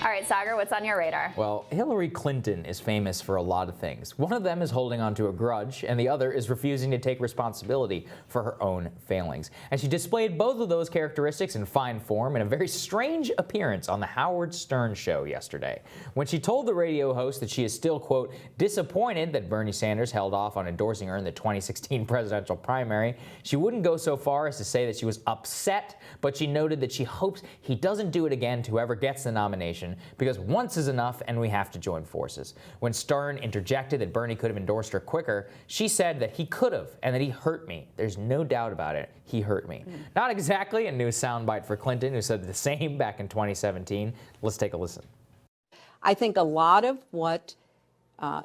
All right, Saagar, what's on your radar? Well, Hillary Clinton is famous for a lot of things. One of them is holding on to a grudge, and the other is refusing to take responsibility for her own failings. And she displayed both of those characteristics in fine form in a very strange appearance on the Howard Stern show yesterday, when she told the radio host that she is still, quote, disappointed that Bernie Sanders held off on endorsing her in the 2016 presidential primary. She wouldn't go so far as to say that she was upset, but she noted that she hopes he doesn't do it again to whoever gets the nomination, because once is enough and we have to join forces. When Stern interjected that Bernie could have endorsed her quicker, she said that he could have and that he hurt me. There's no doubt about it. He hurt me. Not exactly a new soundbite for Clinton, who said the same back in 2017. Let's take a listen. I think a lot of what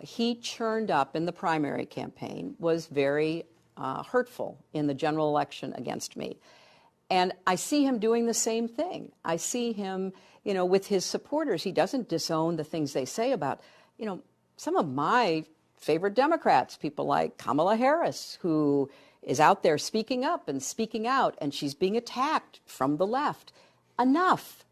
he churned up in the primary campaign was very hurtful in the general election against me. And I see him doing the same thing. I see him, with his supporters. He doesn't disown the things they say about, some of my favorite Democrats, people like Kamala Harris, who is out there speaking up and speaking out, and she's being attacked from the left. Enough.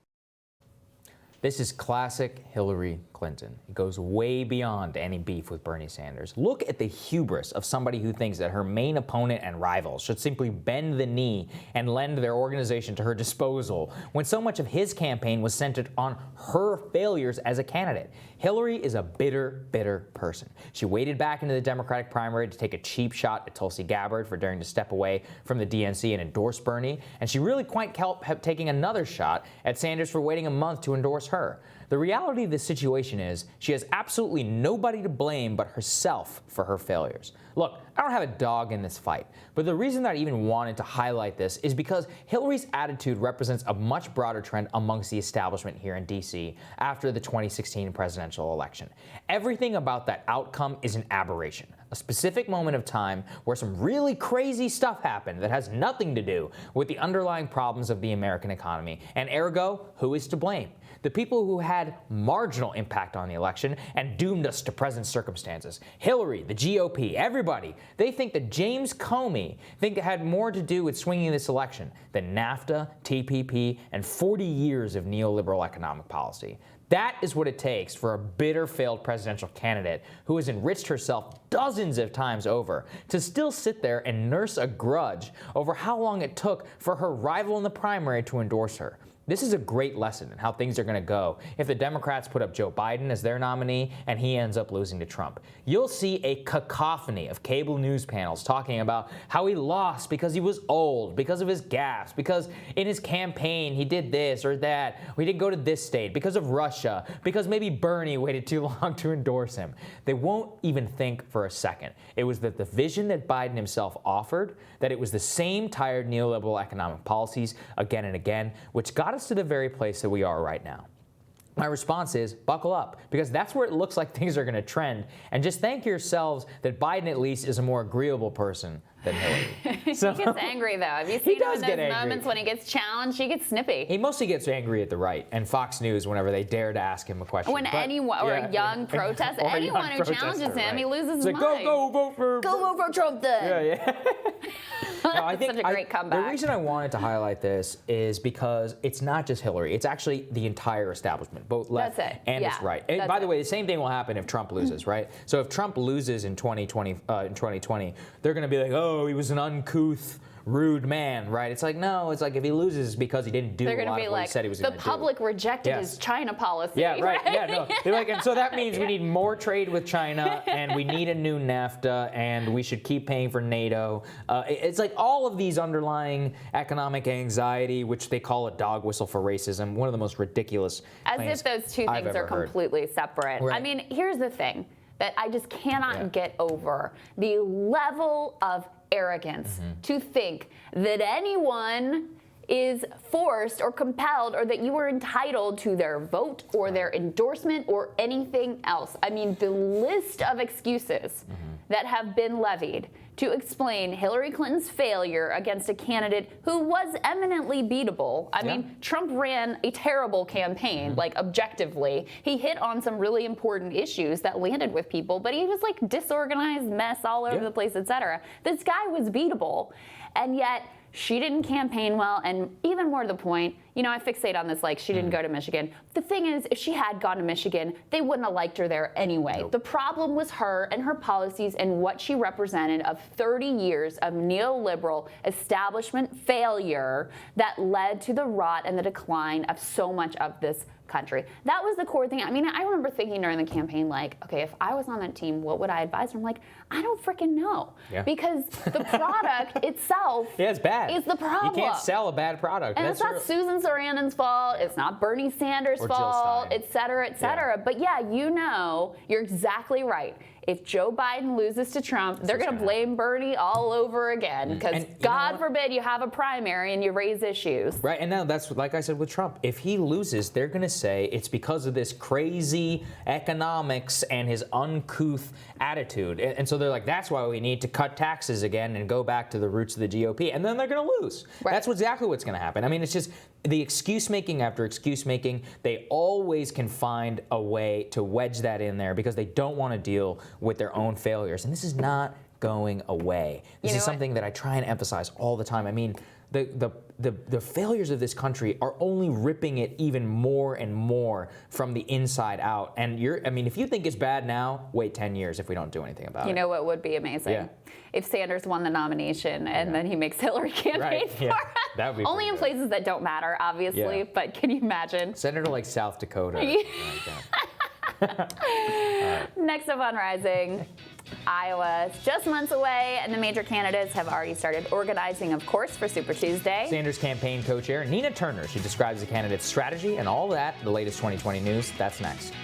This is classic Hillary Clinton. It goes way beyond any beef with Bernie Sanders. Look at the hubris of somebody who thinks that her main opponent and rival should simply bend the knee and lend their organization to her disposal, when so much of his campaign was centered on her failures as a candidate. Hillary is a bitter, bitter person. She waded back into the Democratic primary to take a cheap shot at Tulsi Gabbard for daring to step away from the DNC and endorse Bernie, and she really quite kept taking another shot at Sanders for waiting a month to endorse her. The reality of this situation is she has absolutely nobody to blame but herself for her failures. Look, I don't have a dog in this fight, but the reason that I even wanted to highlight this is because Hillary's attitude represents a much broader trend amongst the establishment here in D.C. after the 2016 presidential election. Everything about that outcome is an aberration, a specific moment of time where some really crazy stuff happened that has nothing to do with the underlying problems of the American economy, and ergo, who is to blame? The people who had marginal impact on the election and doomed us to present circumstances. Hillary, the GOP, everybody. They think that James Comey had more to do with swinging this election than NAFTA, TPP, and 40 years of neoliberal economic policy. That is what it takes for a bitter failed presidential candidate who has enriched herself dozens of times over to still sit there and nurse a grudge over how long it took for her rival in the primary to endorse her. This is a great lesson in how things are going to go if the Democrats put up Joe Biden as their nominee and he ends up losing to Trump. You'll see a cacophony of cable news panels talking about how he lost because he was old, because of his gaffes, because in his campaign he did this or that, or he didn't go to this state, because of Russia, because maybe Bernie waited too long to endorse him. They won't even think for a second. It was that the vision that Biden himself offered, that it was the same tired neoliberal economic policies again and again, which got us to the very place that we are right now. My response is buckle up, because that's where it looks like things are going to trend, and just thank yourselves that Biden at least is a more agreeable person than Hillary. So, he gets angry though. Have you seen him in those moments when he gets challenged? He gets snippy. He mostly gets angry at the right and Fox News whenever they dare to ask him a question. When anyone, or a young protest, anyone who challenges him, he loses his mind. Go vote for Trump then. Yeah. No, I think such a great comeback. The reason I wanted to highlight this is because it's not just Hillary. It's actually the entire establishment, both left and it's right. And by the way, the same thing will happen if Trump loses, right? So if Trump loses in 2020, they're going to be like, oh, he was an uncouth, rude man, right? It's like, no, it's like if he loses because he didn't do a lot of what he said he was going to do. The public rejected his China policy. Yeah, right. Yeah, no. They're like, and so that means we need more trade with China, and we need a new NAFTA, and we should keep paying for NATO. It's like all of these underlying economic anxiety, which they call a dog whistle for racism, one of the most ridiculous As if those two things are completely separate. Right. I mean, here's the thing that I just cannot get over: the level of arrogance to think that anyone is forced or compelled, or that you are entitled to their vote or their endorsement or anything else. I mean, the list of excuses that have been levied to explain Hillary Clinton's failure against a candidate who was eminently beatable. I mean, Trump ran a terrible campaign, like objectively. He hit on some really important issues that landed with people, but he was like disorganized mess all over the place, etc. This guy was beatable, and yet she didn't campaign well, and even more to the point, I fixate on this, like, she didn't go to Michigan. The thing is, if she had gone to Michigan, they wouldn't have liked her there anyway. Nope. The problem was her and her policies and what she represented of 30 years of neoliberal establishment failure that led to the rot and the decline of so much of this country. That was the core thing. I mean, I remember thinking during the campaign, like, okay, if I was on that team, what would I advise her? I'm like, I don't freaking know. Yeah. Because the product itself it's bad. Is the problem. You can't sell a bad product. And it's not Susan Sarandon's fault. It's not Bernie Sanders' fault, et cetera, et cetera. Yeah. But yeah, you're exactly right. If Joe Biden loses to Trump, they're going to blame Bernie all over again. Because God forbid you have a primary and you raise issues. Right, and now that's like I said with Trump. If he loses, they're going to say it's because of this crazy economics and his uncouth attitude. And so they're like, that's why we need to cut taxes again and go back to the roots of the GOP. And then they're going to lose. Right. That's exactly what's going to happen. I mean, it's just the excuse making after excuse making. They always can find a way to wedge that in there because they don't want to deal with their own failures. And this is not going away. This is something that I try and emphasize all the time. I mean, the failures of this country are only ripping it even more and more from the inside out. And if you think it's bad now, wait 10 years if we don't do anything about it. You know what would be amazing? Yeah. If Sanders won the nomination and then he makes Hillary campaign for us. That would be only in places that don't matter, obviously, but can you imagine? Send her to like South Dakota. Next up on Rising, Iowa is just months away, and the major candidates have already started organizing, of course, for Super Tuesday. Sanders campaign co-chair Nina Turner, she describes the candidates' strategy and all that, the latest 2020 news. That's next.